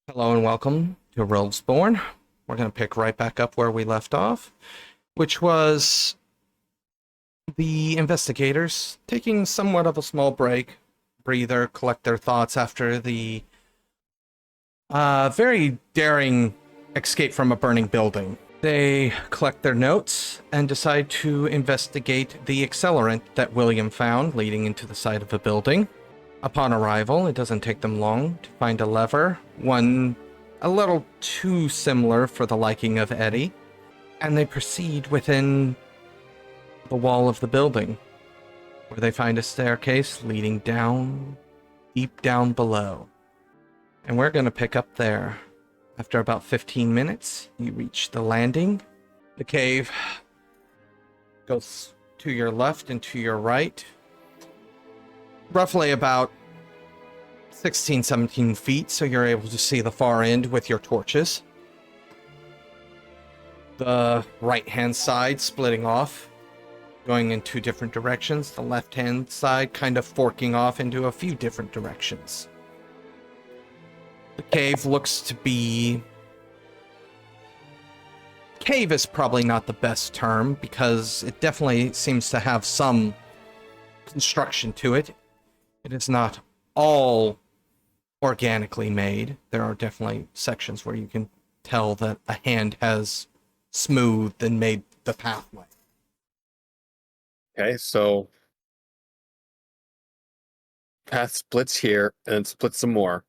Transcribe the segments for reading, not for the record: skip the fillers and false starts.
Hello and welcome to Rollsborne. We're going to pick right back up where we left off, which was the investigators taking somewhat of a small breather, collect their thoughts after the very daring escape from a burning building. They collect their notes and decide to investigate the accelerant that William found leading into the side of a building. Upon arrival, it doesn't take them long to find a lever, one a little too similar for the liking of Eddie, and they proceed within the wall of the building, where they find a staircase leading down, deep down below. And we're going to pick up there. After about 15 minutes, you reach the landing. The cave goes to your left and to your right. Roughly about 16, 17 feet, so you're able to see the far end with your torches. The right-hand side splitting off, going in two different directions. The left-hand side kind of forking off into a few different directions. The cave looks to be... Cave is probably not the best term, because it definitely seems to have some construction to it. It is not all organically made. There are definitely sections where you can tell that a hand has smoothed and made the pathway. Okay, so path splits here and it splits some more.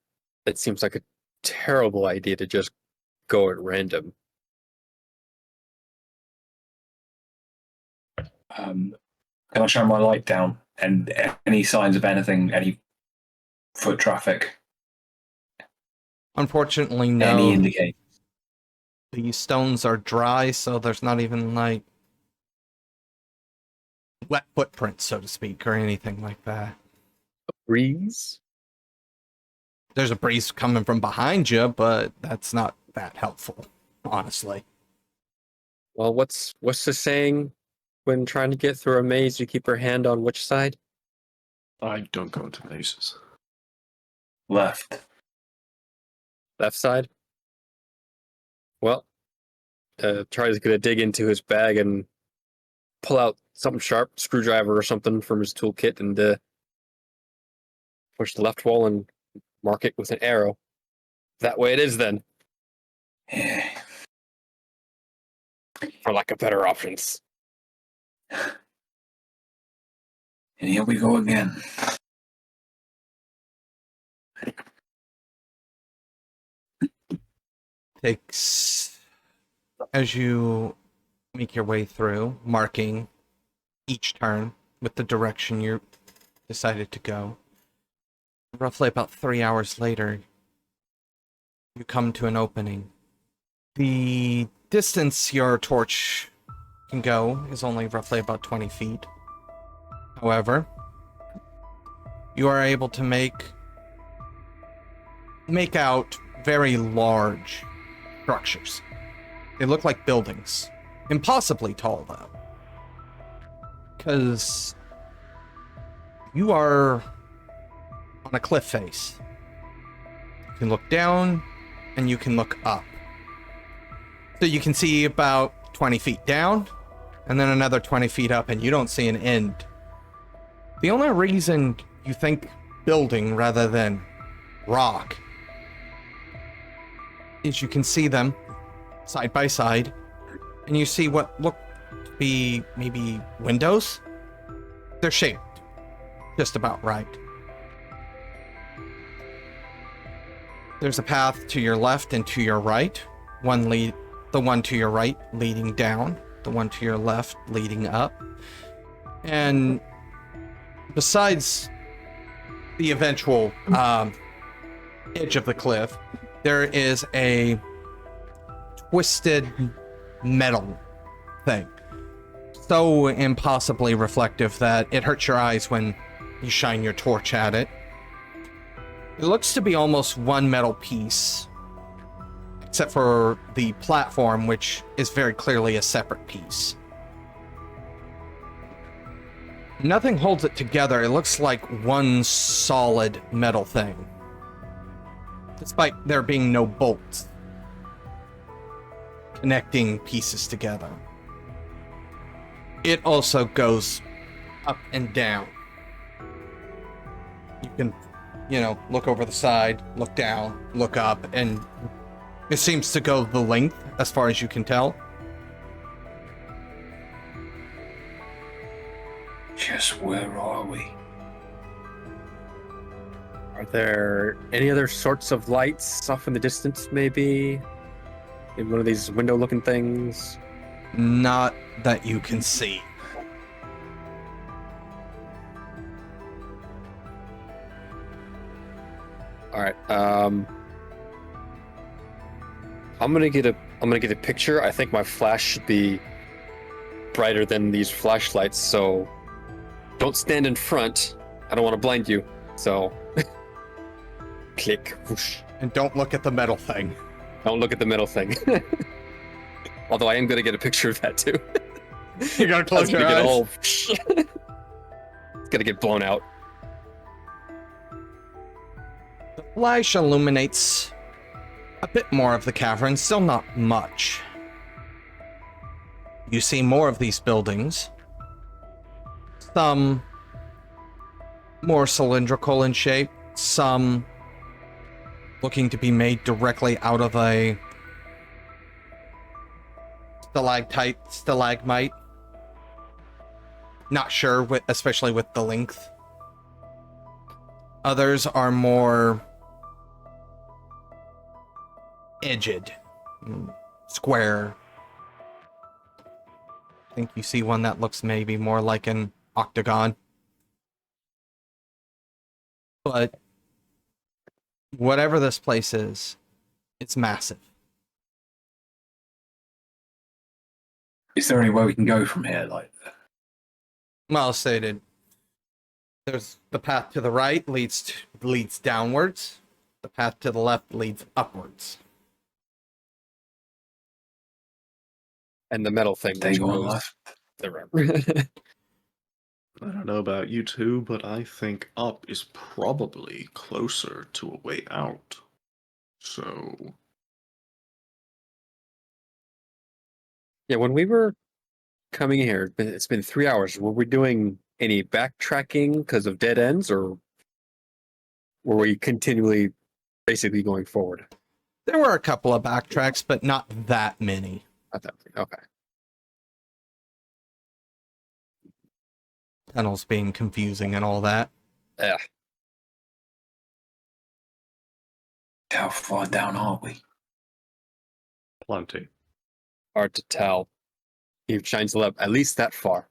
It seems like a terrible idea to just go at random. Can I shine my light down and any signs of anything, any foot traffic? Unfortunately, no. Any indication? The stones are dry, so there's not even like wet footprints, so to speak, or anything like that. A breeze? There's a breeze coming from behind you, but that's not that helpful, honestly. Well, what's the saying when trying to get through a maze? You keep your hand on which side? I don't go into mazes. Left. Left side? Well, Charlie's gonna dig into his bag and pull out something sharp, screwdriver or something from his toolkit, and push the left wall and mark it with an arrow. That way it is then. Yeah. For lack of better options. And here we go again. Takes, as you make your way through, marking each turn with the direction you decided to go. Roughly about 3 hours later, you come to an opening. The distance your torch can go is only roughly about 20 feet. However, you are able to make out very large structures. They look like buildings. Impossibly tall, though. Because you are on a cliff face. You can look down, and you can look up. So you can see about 20 feet down, and then another 20 feet up, and you don't see an end. The only reason you think building rather than rock is you can see them side by side, and you see what look to be maybe windows. They're shaped just about right. There's a path to your left and to your right. The one to your right leading down, the one to your left leading up. And besides the eventual edge of the cliff, there is a twisted metal thing. So impossibly reflective that it hurts your eyes when you shine your torch at it. It looks to be almost one metal piece, except for the platform, which is very clearly a separate piece. Nothing holds it together. It looks like one solid metal thing. despite there being no bolts connecting pieces together. It also goes up and down. You can, look over the side, look down, look up, and it seems to go the length as far as you can tell. Just where are we? Are there any other sorts of lights off in the distance, maybe? In one of these window-looking things? Not that you can see. All right. I'm gonna get a picture. I think my flash should be brighter than these flashlights, so don't stand in front. I don't want to blind you. So click. Whoosh. And don't look at the metal thing. Don't look at the middle thing. Although I am gonna get a picture of that too. You gotta close your eyes. It's gonna get blown out. The flash illuminates a bit more of the cavern, still not much. You see more of these buildings. Some more cylindrical in shape, some looking to be made directly out of a stalagmite. Not sure, especially with the length. Others are more edged, square. I think you see one that looks maybe more like an octagon. But whatever this place is, it's massive. Is there any way we can go from here? Well stated. There's the path to the right leads downwards. The path to the left leads upwards. And the metal thing. They go on left. The I don't know about you two, but I think up is probably closer to a way out. So, Yeah, when we were coming here, it's been 3 hours. Were we doing any backtracking because of dead ends, or were we continually basically going forward? There were a couple of backtracks, but not that many. Okay. Tunnels being confusing and all that. Yeah. How far down are we? plenty. Hard to tell. He shines the lamp at least that far.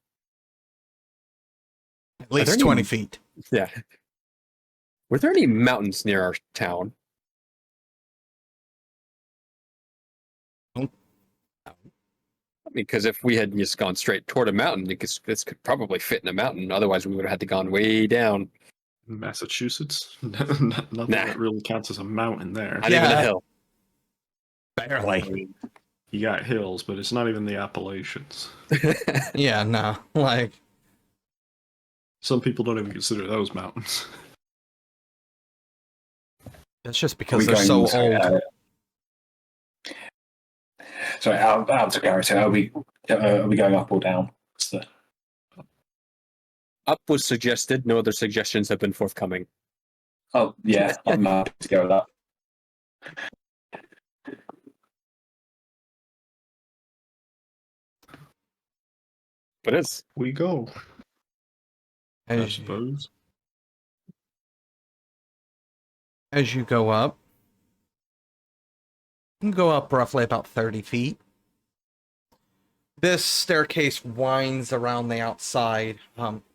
At least 20 feet. Yeah. Were there any mountains near our town? Nope. I mean, because if we had just gone straight toward a mountain, this could probably fit in a mountain. Otherwise, we would have had to gone way down. Massachusetts? Nothing that really counts as a mountain there. Not even a hill. Barely. I mean, you got hills, but it's not even the Appalachians. Yeah, no. Like, Some people don't even consider those mountains. that's just Are because we they're so going- old. Sorry, out of character. Are we going up or down? What's the... Up was suggested. No other suggestions have been forthcoming. Oh, yeah, I'm happy to go with that. But it's We go, I As, suppose. as you go up, you can go up roughly about 30 feet. This staircase winds around the outside.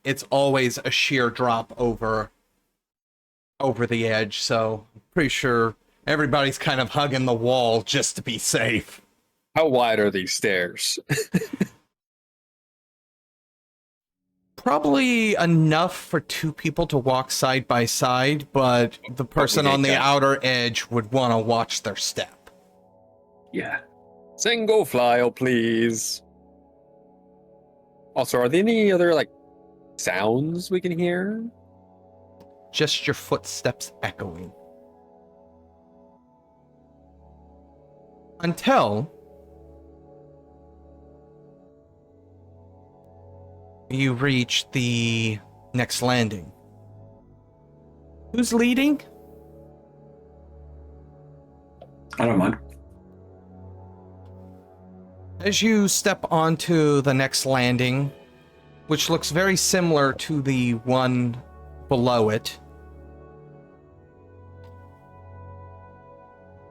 It's always a sheer drop over the edge, so I'm pretty sure everybody's kind of hugging the wall just to be safe. how wide are these stairs? Probably enough for two people to walk side by side, but the person on the Okay. outer edge would want to watch their step. Yeah. Single file, please. Also, are there any other sounds we can hear? Just your footsteps echoing. Until you reach the next landing. Who's leading? I don't mind. As you step onto the next landing, which looks very similar to the one below it,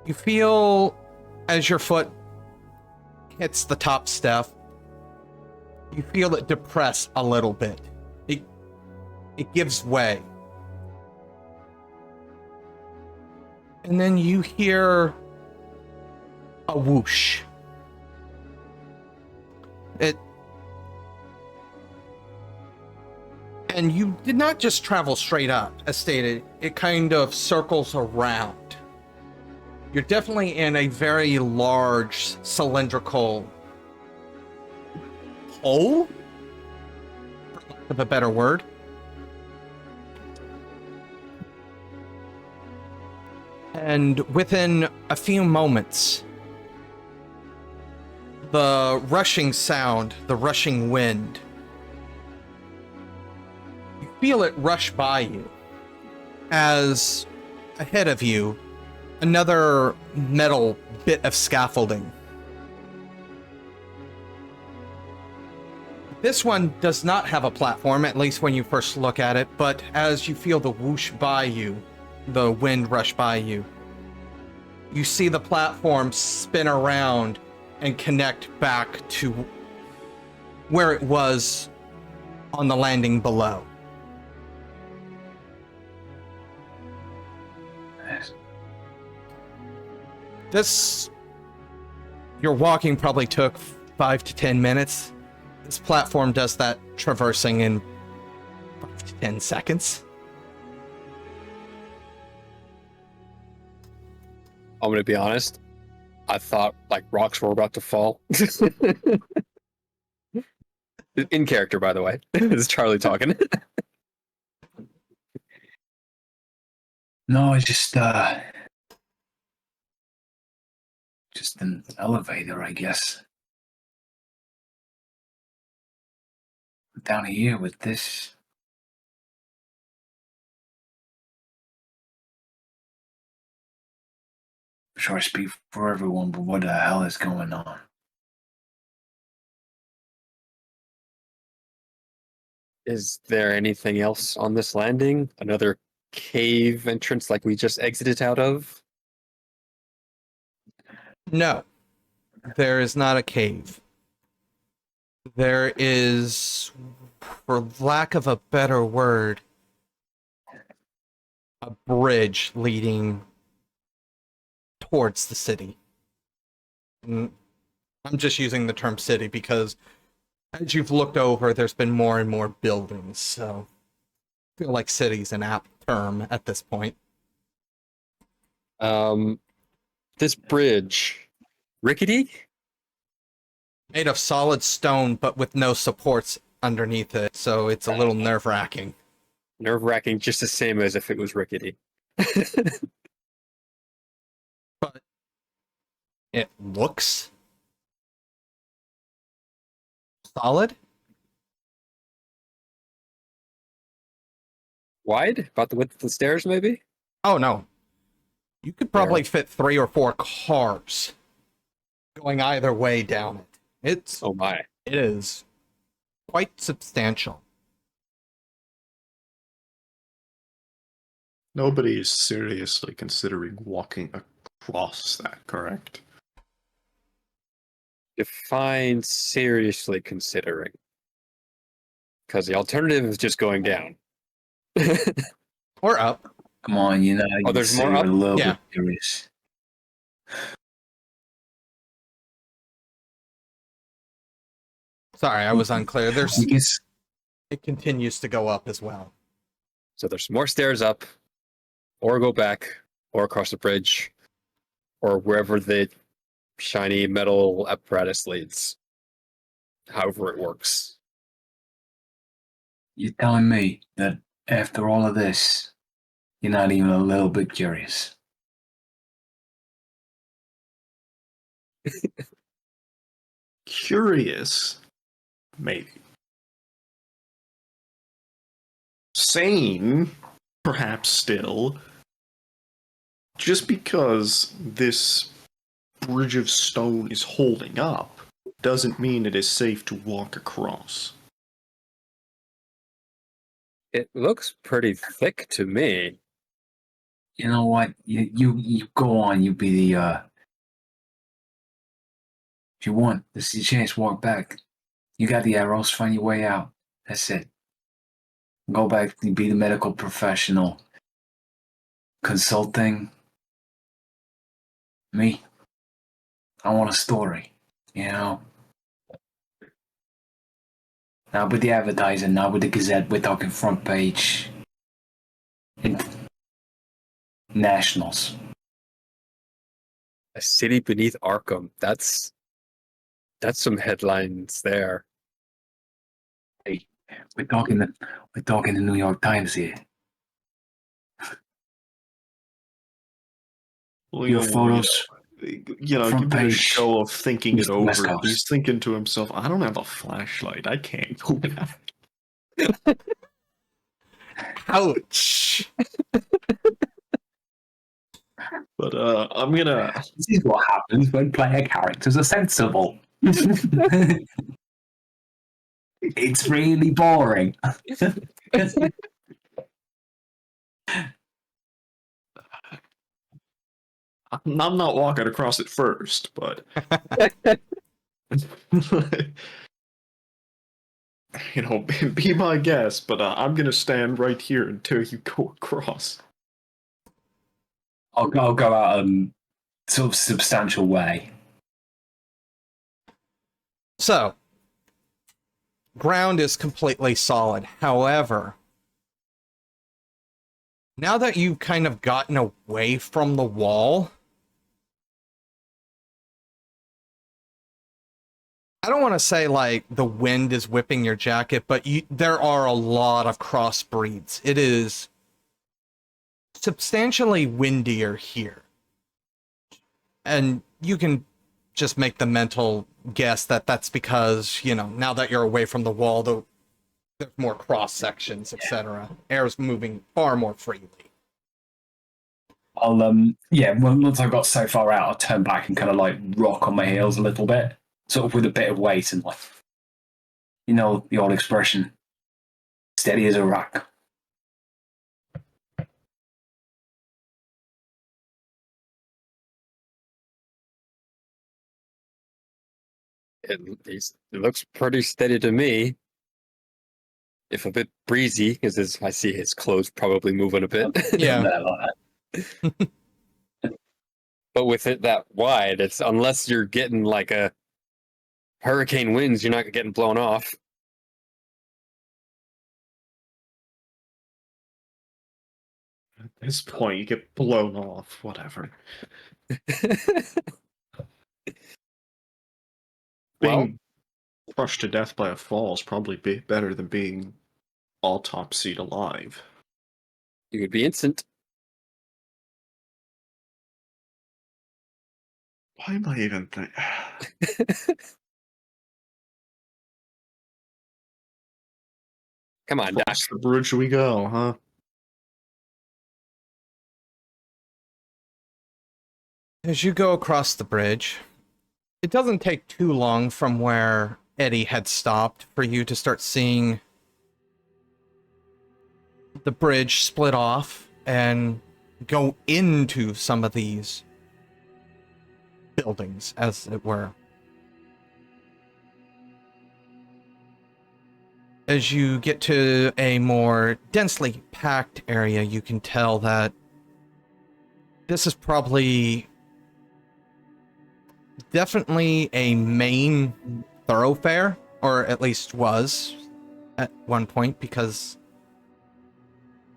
you feel as your foot hits the top step, you feel it depress a little bit. It gives way. And then you hear a whoosh. And you did not just travel straight up, as stated. It kind of circles around. You're definitely in a very large cylindrical hole, for lack of a better word. And within a few moments, the rushing sound, the rushing wind, you feel it rush by you as ahead of you, another metal bit of scaffolding. This one does not have a platform, at least when you first look at it, but as you feel the whoosh by you, the wind rush by you, you see the platform spin around and connect back to where it was on the landing below. This, your walking probably took 5 to 10 minutes. This platform does that traversing in 5 to 10 seconds. I'm going to be honest. I thought like rocks were about to fall. In character, by the way. This is Charlie talking. No, it's just an elevator, I guess. Down here with this. I'm sure I speak for everyone, but what the hell is going on? Is there anything else on this landing? Another cave entrance like we just exited out of? No, there is not a cave. There is, for lack of a better word, a bridge leading towards the city. I'm just using the term city because as you've looked over, there's been more and more buildings, so I feel like city's an apt term at this point. This bridge, rickety? Made of solid stone, but with no supports underneath it, so it's a little nerve-wracking. Nerve-wracking, just the same as if it was rickety. But it looks solid. Wide? About the width of the stairs, maybe? Oh no, you could probably fit 3 or 4 cars going either way down it. It's Oh my. it is quite substantial. Nobody is seriously considering walking across that, correct? Define seriously considering. Because the alternative is just going down. Or up. Come on, you know. Oh, there's more up? A little Yeah. bit curious. Sorry, I was unclear. I guess It continues to go up as well. So there's more stairs up, or go back, or across the bridge, or wherever the shiny metal apparatus leads. However it works. you're telling me that after all of this, you're not even a little bit curious. Curious, maybe. Sane, perhaps still. Just because this bridge of stone is holding up doesn't mean it is safe to walk across. It looks pretty thick to me. You know what? You go on. You be the. If you want, this is your chance to walk back. You got the arrows. Find your way out. That's it. Go back and be the medical professional. Consulting. Me. I want a story. You know. Now with the advertising, now with the Gazette, we're talking front page. Nationals. A city beneath Arkham. That's some headlines there. Hey, we're talking the New York Times here. Well, Your photos. Give Front it a page. show of thinking it West over. Coast. He's thinking to himself, I don't have a flashlight. I can't go back. Ouch. But I'm gonna. This is what happens when player characters are sensible. It's really boring. I'm not walking across it first, but be my guest. But I'm gonna stand right here until you go across. I'll go out sort of substantial way. So, ground is completely solid. However, now that you've kind of gotten away from the wall, I don't want to say like the wind is whipping your jacket, but there are a lot of crossbreeds. It is substantially windier here. And you can just make the mental guess that that's because, now that you're away from the wall, there's more cross sections, etc. Air's moving far more freely. I'll once I've got so far out, I'll turn back and kind of like rock on my heels a little bit, sort of with a bit of weight and like, the old expression, steady as a rock. It looks pretty steady to me. If a bit breezy, because I see his clothes probably moving a bit. Yeah. But with it that wide, it's unless you're getting like a hurricane winds, you're not getting blown off. At this point, you get blown off. Whatever. Being crushed to death by a fall is probably better than being autopsied alive. You would be instant. Why am I even thinking? Come on, Doc. Across the bridge we go, huh? As you go across the bridge, it doesn't take too long from where Eddie had stopped for you to start seeing the bridge split off and go into some of these buildings, as it were. As you get to a more densely packed area, you can tell that this is probably definitely a main thoroughfare, or at least was at one point, because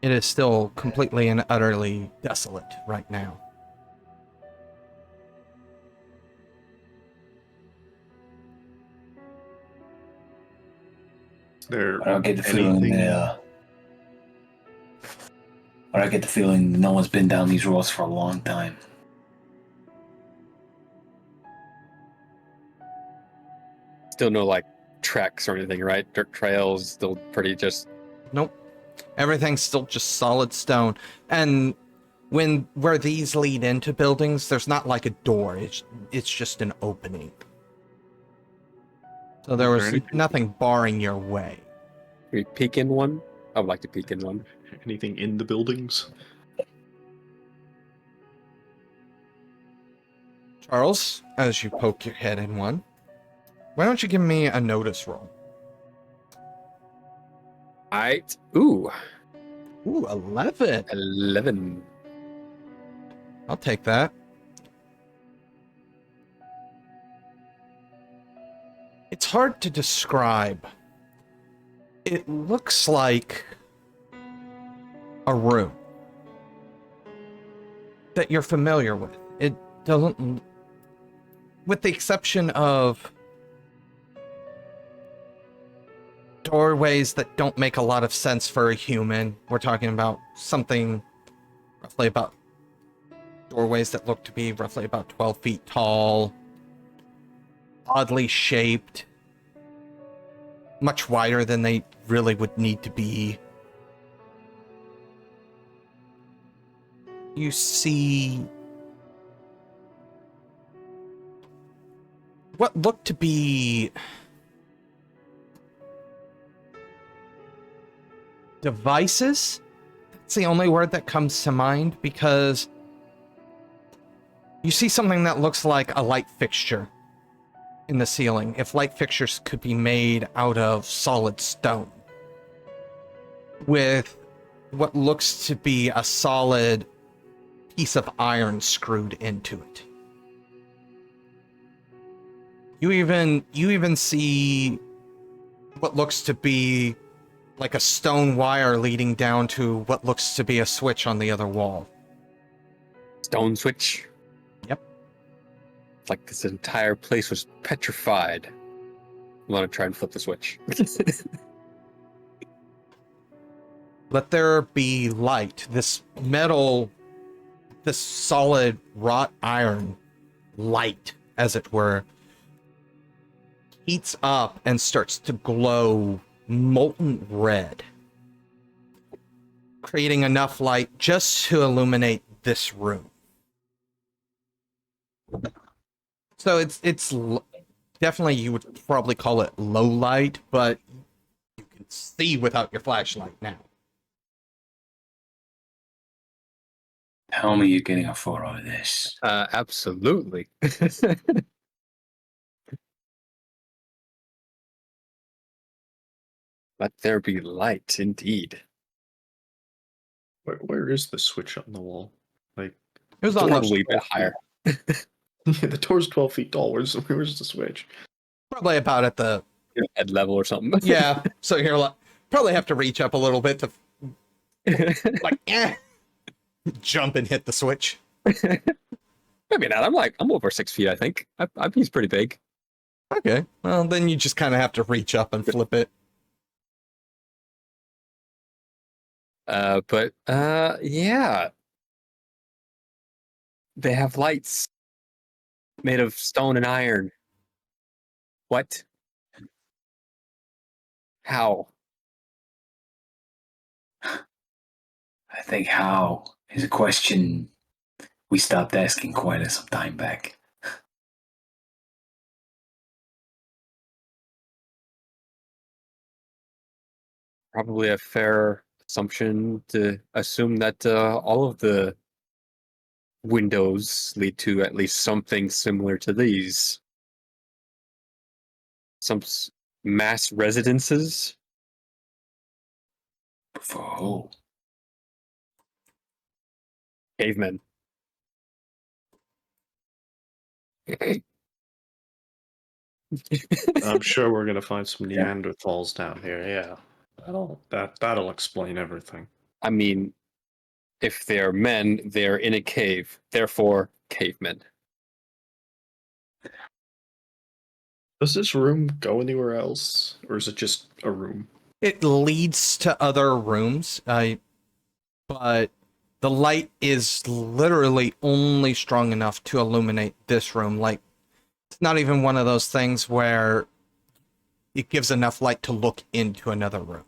it is still completely and utterly desolate right now. I don't get the feeling I get the feeling no one's been down these roads for a long time. Still no like tracks or anything, right? Dirt trails, still pretty just. Nope. Everything's still just solid stone. And where these lead into buildings, there's not like a door. It's just an opening. So there was nothing barring your way. Can we peek in one? I would like to peek in one. Anything in the buildings? Charles, as you poke your head in one, why don't you give me a notice roll? Alright. Ooh. Ooh, 11. 11. I'll take that. It's hard to describe. It looks like a room that you're familiar with. It doesn't, with the exception of doorways that don't make a lot of sense for a human. We're talking about something roughly about doorways that look to be roughly about 12 feet tall, oddly shaped, much wider than they really would need to be. You see what looked to be devices. That's the only word that comes to mind, because you see something that looks like a light fixture in the ceiling, if light fixtures could be made out of solid stone, with what looks to be a solid piece of iron screwed into it. You even see what looks to be like a stone wire leading down to what looks to be a switch on the other wall. Stone switch? Yep. It's like this entire place was petrified. I want to try and flip the switch. Let there be light. This metal, this solid wrought iron light, as it were, heats up and starts to glow molten red, creating enough light just to illuminate this room. So it's definitely, you would probably call it low light, but you can see without your flashlight now. Tell me you're getting a photo of this. Absolutely. Let there be light, indeed. Where is the switch on the wall? Like, It was on Probably the, a bit higher. the door's 12 feet tall. Where's the switch? probably about at the, Head level or something. yeah, so you're like, probably have to reach up a little bit to, like, jump and hit the switch. Maybe not. I'm over 6 feet, I think. He's pretty big. Okay, well, then you just kind of have to reach up and flip it. But yeah. They have lights made of stone and iron. What? How? I think how is a question we stopped asking quite some time back. Probably a fair assumption to assume that all of the windows lead to at least something similar to these. Some mass residences? For who? Cavemen. I'm sure we're gonna find some Neanderthals down here. Yeah, that'll explain everything. I mean, if they're men, they're in a cave, therefore cavemen. Does this room go anywhere else, or is it just a room? It leads to other rooms, but the light is literally only strong enough to illuminate this room. Like, it's not even one of those things where it gives enough light to look into another room.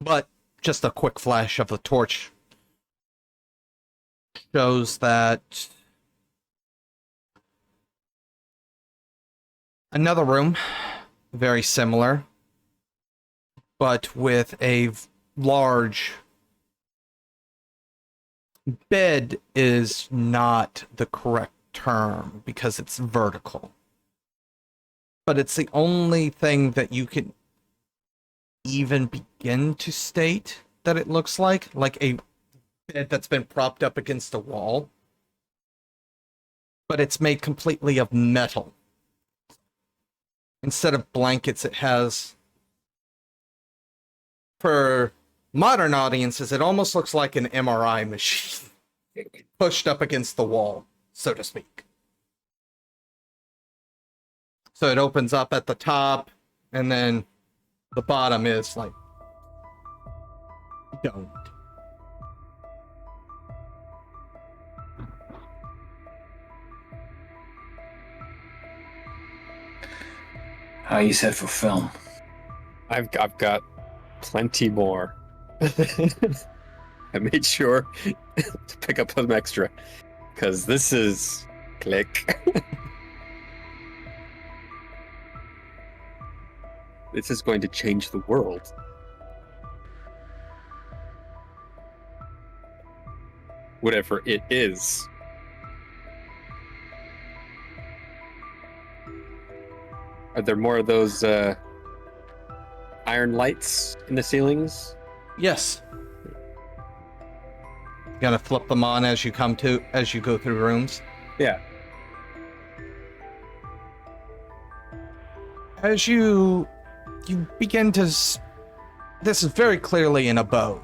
But just a quick flash of the torch shows that another room, very similar, but with a large bed is not the correct term because it's vertical. But it's the only thing that you can even begin to state that it looks like a bed that's been propped up against a wall. But it's made completely of metal. Instead of blankets, it has, for modern audiences, it almost looks like an MRI machine pushed up against the wall, so to speak. So it opens up at the top, and then the bottom is like domed. How you said for film? I've got plenty more. I made sure to pick up some extra because this is click. This is going to change the world. Whatever it is. Are there more of those iron lights in the ceilings? Yes. You gotta flip them on as you go through rooms. Yeah. As you begin to this is very clearly an abode.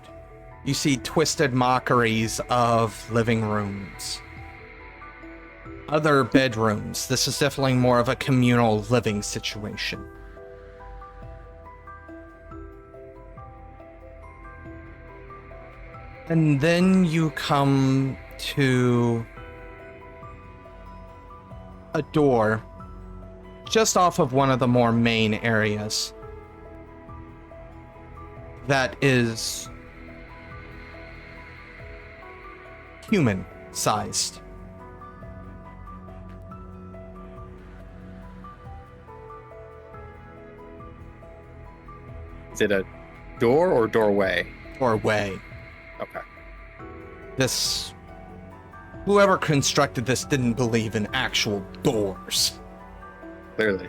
You see twisted mockeries of living rooms, other bedrooms. This is definitely more of a communal living situation. And then you come to a door just off of one of the more main areas that is human-sized. Is it a door or doorway? Doorway. Okay. Whoever constructed this didn't believe in actual doors. Clearly.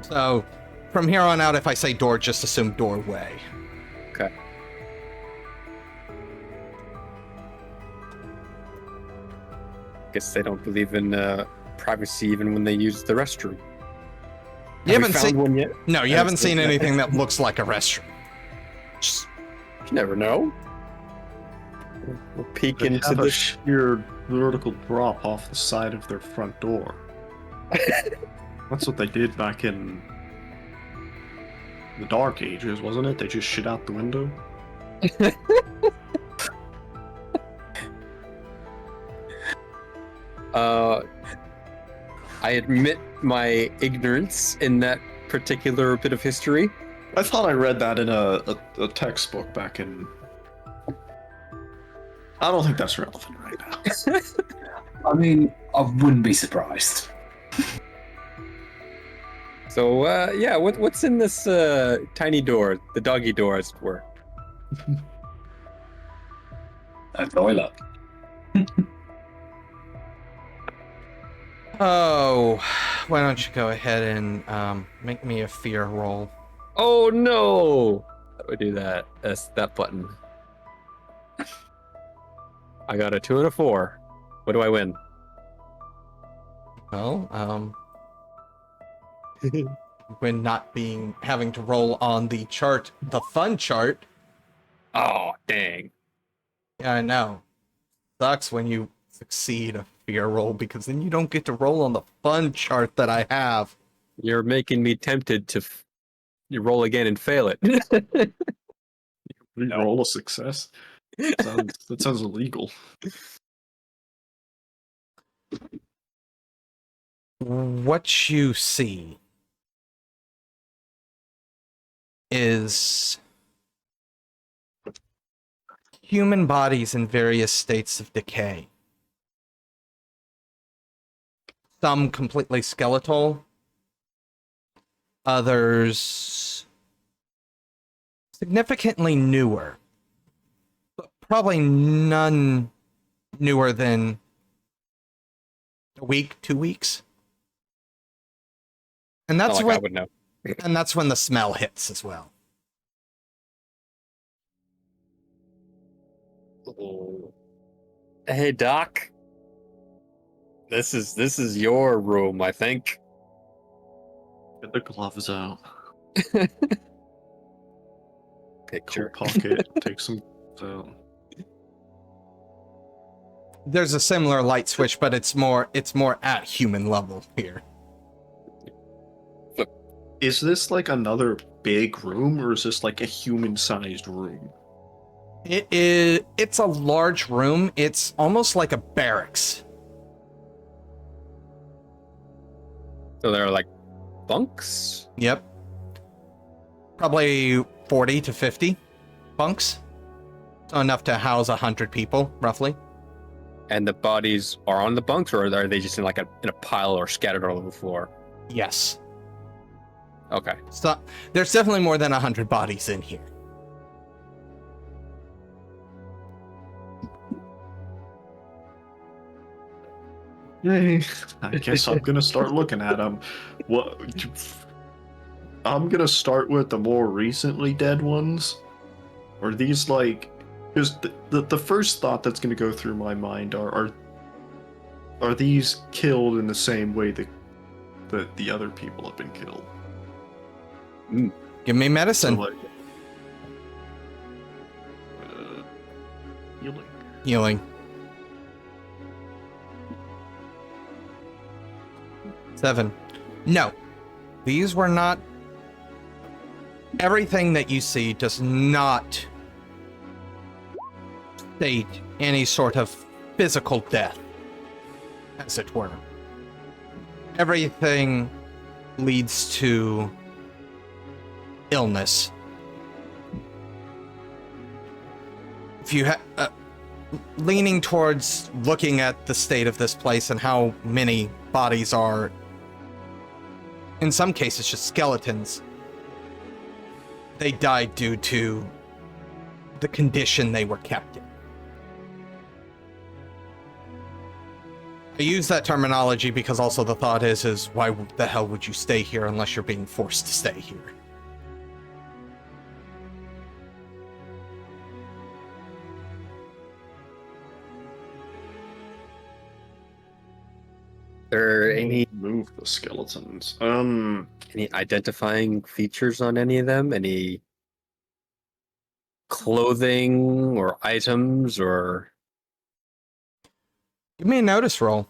So, from here on out, if I say door, just assume doorway. Okay. Guess they don't believe in privacy even when they use the restroom. You Have we haven't found seen one yet? No, you haven't seen anything that looks like a restroom. Just, You never know. We'll peek They into have a this. sheer vertical drop off the side of their front door. That's what they did back in the Dark Ages, wasn't it? They just shit out the window. I admit my ignorance in that particular bit of history. I thought I read that in a textbook back in. I don't think that's relevant right now. I mean, I wouldn't be surprised. So, yeah, what's in this tiny door, the doggy door, as it were? A toilet. oh, why don't you go ahead and make me a fear roll? Oh no! How do I do that? That's that button. I got a 2 and a 4. What do I win? Well, when not having to roll on the chart, the fun chart. Oh, dang. Yeah, I know. Sucks when you succeed a fear roll because then you don't get to roll on the fun chart that I have. You're making me tempted to you roll again and fail it. Roll a success. That sounds illegal. What you see is human bodies in various states of decay. Some completely skeletal, others significantly newer, but probably none newer than a week, 2 weeks. And Not that's like I when would know. and that's when the smell hits as well. Oh. Hey, Doc. This is your room, I think. Get the gloves out. Picture. Coat pocket. Take some gloves out. There's a similar light switch, but it's more at human level here. Is this like another big room, or is this like a human-sized room? It's a large room. It's almost like a barracks. So there are like bunks. Yep. Probably 40 to 50 bunks. So enough to house 100 people, roughly. And the bodies are on the bunks, or are they just in like in a pile or scattered all over the floor? Yes. Okay. So there's definitely more than 100 bodies in here. Yay. I guess I'm gonna start looking at them. What? I'm gonna start with the more recently dead ones. Are these like? Because the first thought that's gonna go through my mind are these killed in the same way that the other people have been killed? Give me medicine. So like, healing. Healing. 7. No. These were not... Everything that you see does not state any sort of physical death, as it were. Everything leads to illness. If you leaning towards looking at the state of this place and how many bodies are, in some cases, just skeletons. They died due to the condition they were kept in. I use that terminology because also the thought is why the hell would you stay here unless you're being forced to stay here? There any Move the skeletons. identifying features on any of them? Any clothing or items or? Give me a notice roll.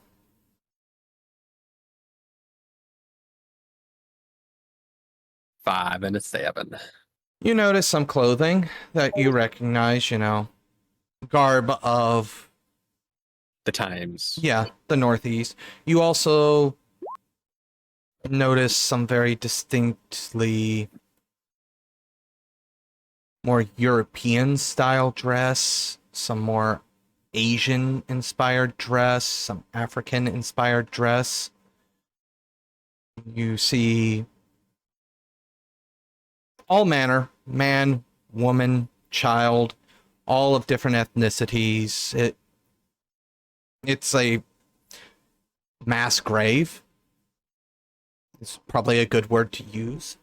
Five and a 7. You notice some clothing that you recognize, garb of, The times. yeah, the Northeast. You also notice some very distinctly more European style dress, some more Asian inspired dress, some African inspired dress. You see all manner, man, woman, child, all of different ethnicities. It's a mass grave. It's probably a good word to use.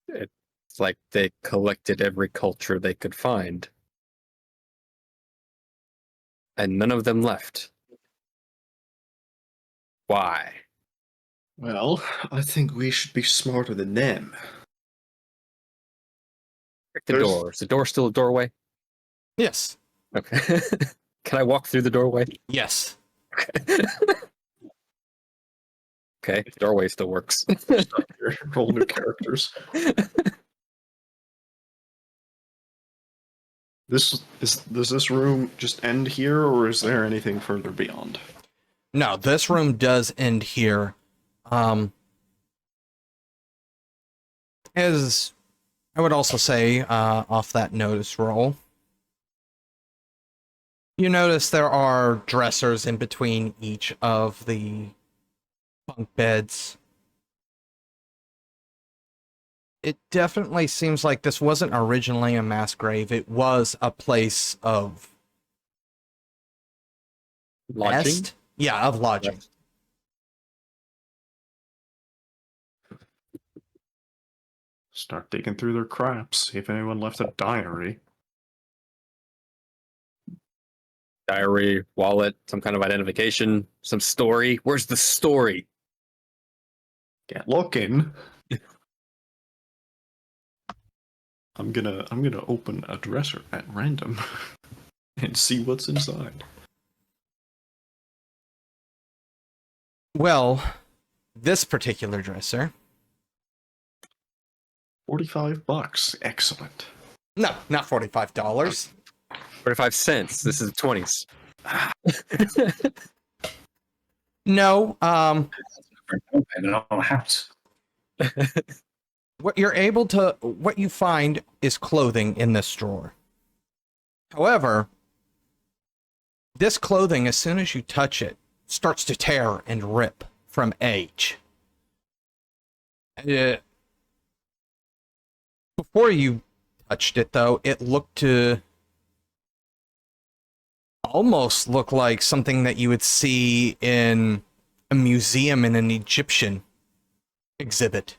It's like they collected every culture they could find. And none of them left. Why? Well, I think we should be smarter than them. Check the There's- door. Is the door still a doorway? Yes. Okay. Can I walk through the doorway? Yes. Okay, doorway still works. Roll new characters. Does this room just end here, or is there anything further beyond? No, this room does end here. As I would also say, off that notice roll, you notice there are dressers in between each of the bunk beds. It definitely seems like this wasn't originally a mass grave. It was a place of Lodging? rest. Yeah, of lodging. Yes. Start digging through their craps, see if anyone left a diary. Diary, wallet, some kind of identification, some story. Where's the story? Get looking. I'm gonna open a dresser at random and see what's inside. Well, this particular dresser. $45. Excellent. No, not $45. 45 cents. This is the 20s. No, For a down payment on a house. what you find is clothing in this drawer. However, this clothing, as soon as you touch it, starts to tear and rip from age. Before you touched it, though, it looked to almost look like something that you would see in a museum in an Egyptian exhibit.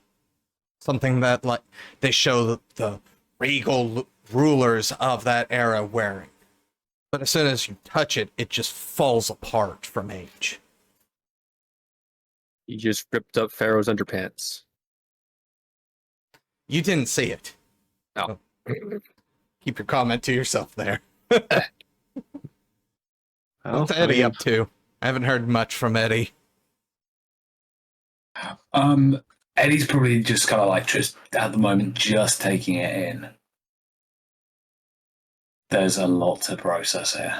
Something that, like, they show the regal rulers of that era wearing. But as soon as you touch it, it just falls apart from age. You just ripped up Pharaoh's underpants. You didn't see it. No. Keep your comment to yourself there. Well, What's I Eddie mean, up to? I haven't heard much from Eddie. Eddie's probably just kind of like just at the moment just taking it in. There's a lot to process here.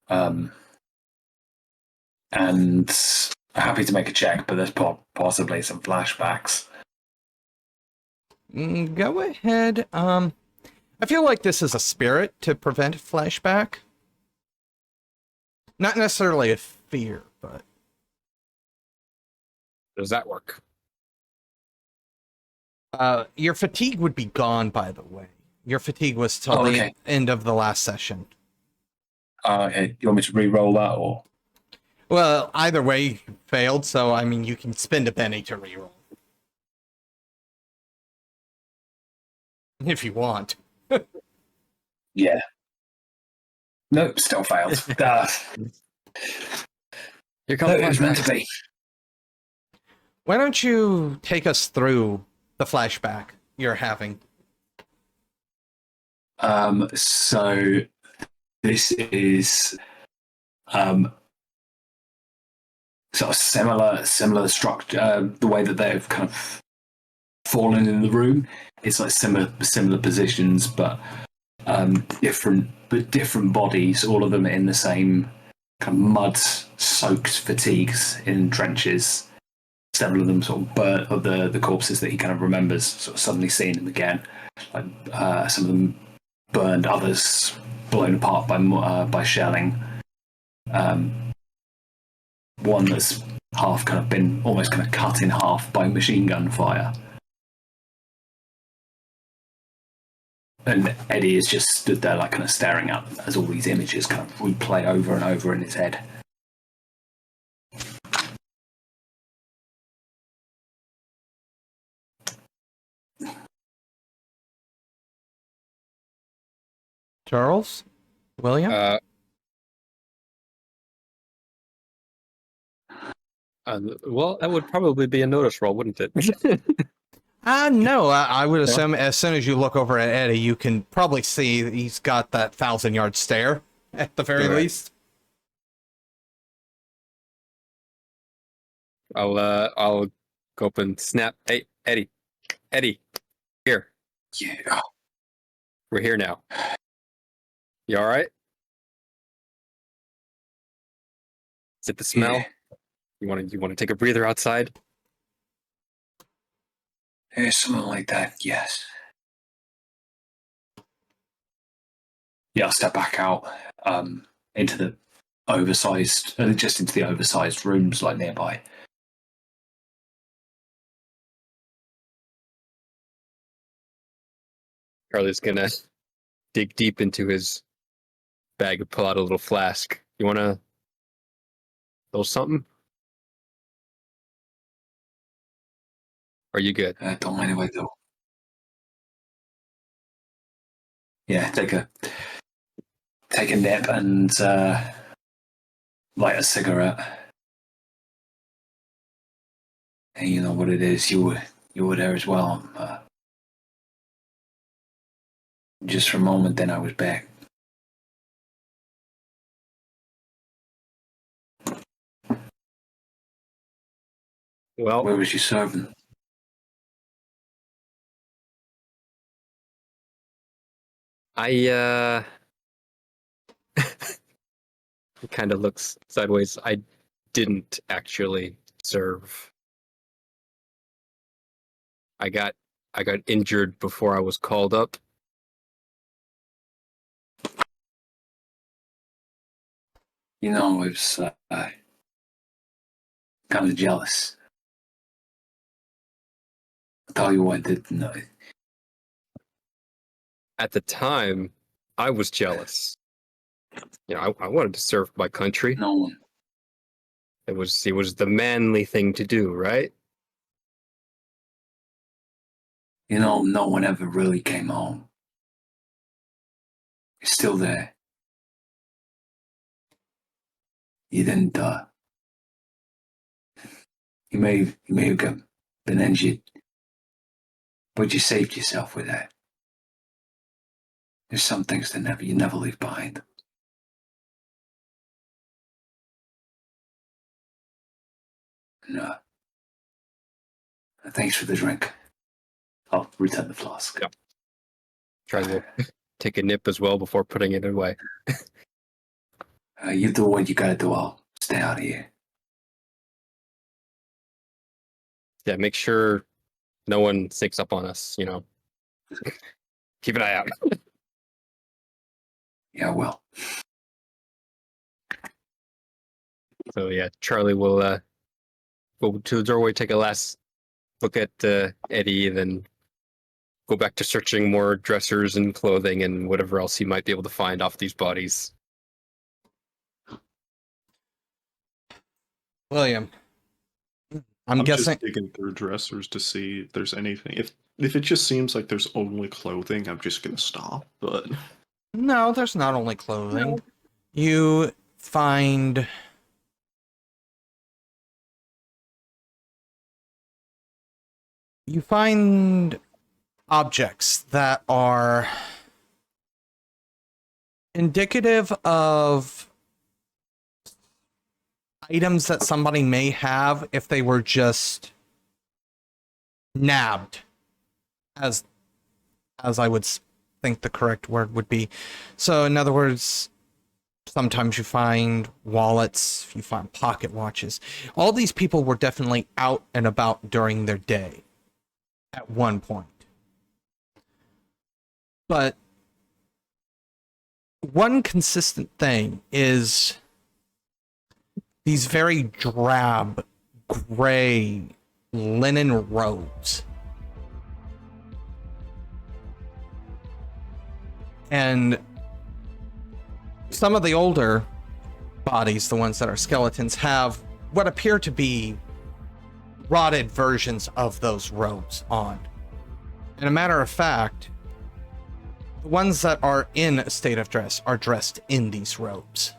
And happy to make a check, but there's possibly some flashbacks. Go ahead. I feel like this is a spirit to prevent flashback. Not necessarily a fear, but Does that work? your fatigue would be gone, by the way. Your fatigue was till the end of the last session. Okay, you want me to re-roll that or? Well, either way, you failed, so I mean, you can spend a penny to reroll. If you want. Yeah. Nope, still failed. Here comes It was meant to flashbacks. be. Why don't you take us through the flashback you're having? So this is sort of similar structure. The way that they've kind of fallen in the room, it's like similar positions, but different bodies. All of them in the same kind of mud-soaked fatigues in trenches. Several of them sort of burnt, of the corpses that he kind of remembers, sort of suddenly seeing them again. Like some of them burned, others blown apart by shelling. One that's half kind of been almost kind of cut in half by machine gun fire. And Eddie is just stood there, like kind of staring up as all these images kind of replay over and over in his head. Charles? William? Well, that would probably be a notice roll, wouldn't it? No, I would assume as soon as you look over at Eddie, you can probably see that he's got that 1,000-yard stare, at the very Right. least. I'll go up and snap. Hey, Eddie, here. Yeah. We're here now. You all right? Is it the smell? Yeah. You want to take a breather outside? Something like that, yes. Yeah, I'll step back out into the oversized, just into the oversized rooms like nearby. Charlie's gonna dig deep into his bag and pull out a little flask. You want a little something? Are you good? Don't mind if I do. Yeah, take a nip and light a cigarette. And you know what it is. You were there as well. Just for a moment, then I was back. Well, Where was you serving? I he kind of looks sideways. I didn't actually serve. I got injured before I was called up. You know, I was kind of jealous. I'll tell you what I didn't know. At the time, I was jealous. You know, I wanted to serve my country. No one. It was the manly thing to do, right? You know, no one ever really came home. You're still there. You didn't. You may have been injured, but you saved yourself with that. There's some things that you never leave behind. And, thanks for the drink. I'll return the flask. Yep. Try to take a nip as well before putting it away. You do what you gotta do. I'll stay out of here. Yeah, make sure no one sneaks up on us, you know. Keep an eye out. Yeah, well. So yeah, Charlie will go to the doorway, take a last look at Eddie, and then go back to searching more dressers and clothing and whatever else he might be able to find off these bodies. William, I'm guessing. just digging through dressers to see if there's anything. If it just seems like there's only clothing, I'm just gonna stop. But No, there's not only clothing. You find objects that are indicative of items that somebody may have if they were just nabbed, as I would think the correct word would be. So in other words, sometimes you find wallets, you find pocket watches. All these people were definitely out and about during their day at one point. But one consistent thing is these very drab, gray linen robes. And some of the older bodies, the ones that are skeletons, have what appear to be rotted versions of those robes on. And a matter of fact, the ones that are in a state of dress are dressed in these robes.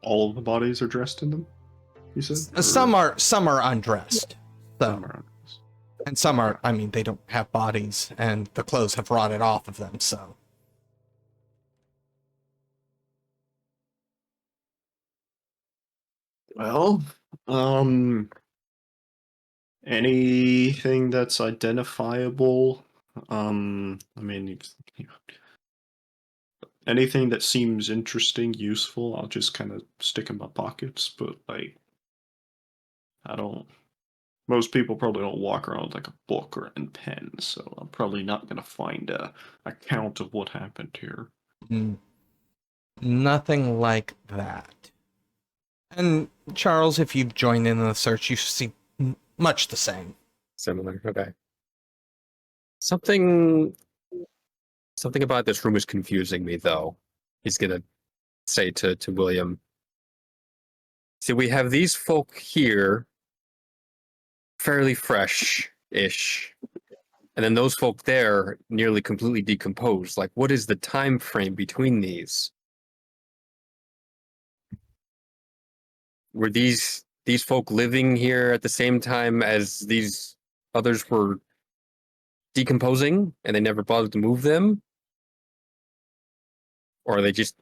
all of the bodies are dressed in them. You said Some are undressed. So, Some are undressed. and some are, I mean, they don't have bodies and the clothes have rotted off of them, so. Well, anything that's identifiable. I mean, anything that seems interesting, useful, I'll just kind of stick in my pockets. But like, I don't. Most people probably don't walk around with like a book or a pen, so I'm probably not gonna find a account of what happened here. Nothing like that. And Charles, if you've joined in the search, you see much the same. Similar. Okay. Something about this room is confusing me, though. He's gonna say to William. See, we have these folk here, fairly fresh-ish, and then those folk there, nearly completely decomposed. Like, what is the time frame between these? Were these folk living here at the same time as these others were decomposing, and they never bothered to move them? Or are they just...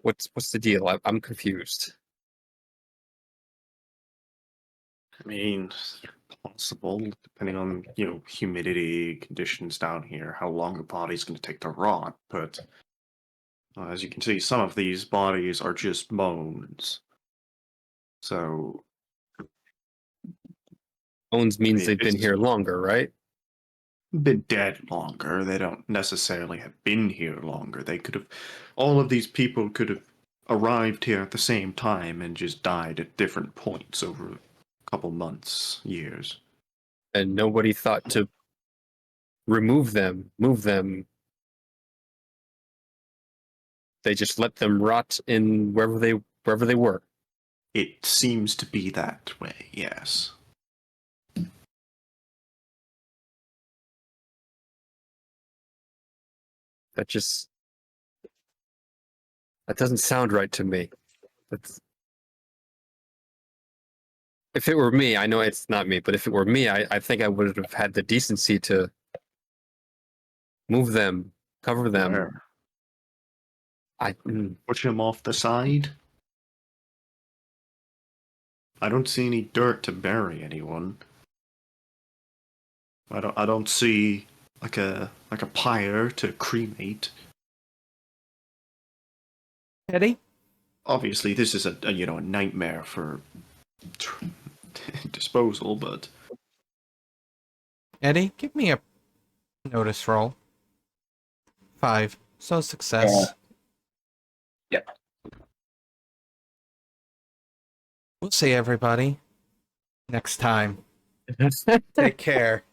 What's the deal? I'm confused. I mean, possible, depending on, humidity conditions down here, how long the body's going to take to rot. But as you can see, some of these bodies are just bones. So, Bones means mean, they've been it's- here longer, right? been dead longer. They don't necessarily have been here longer. They could have, all of these people could have arrived here at the same time and just died at different points over a couple months, years. And nobody thought to remove them, move them. They just let them rot in wherever they were. It seems to be that way, yes. That doesn't sound right to me. If it were me, I know it's not me, but if it were me, I think I would have had the decency to move them, cover them. Where? I Push him off the side? I don't see any dirt to bury anyone. I don't see like a pyre to cremate. Eddie? Obviously, this is a nightmare for disposal, but Eddie, give me a notice roll. 5. So success. Yep. We'll see everybody next time. Take care.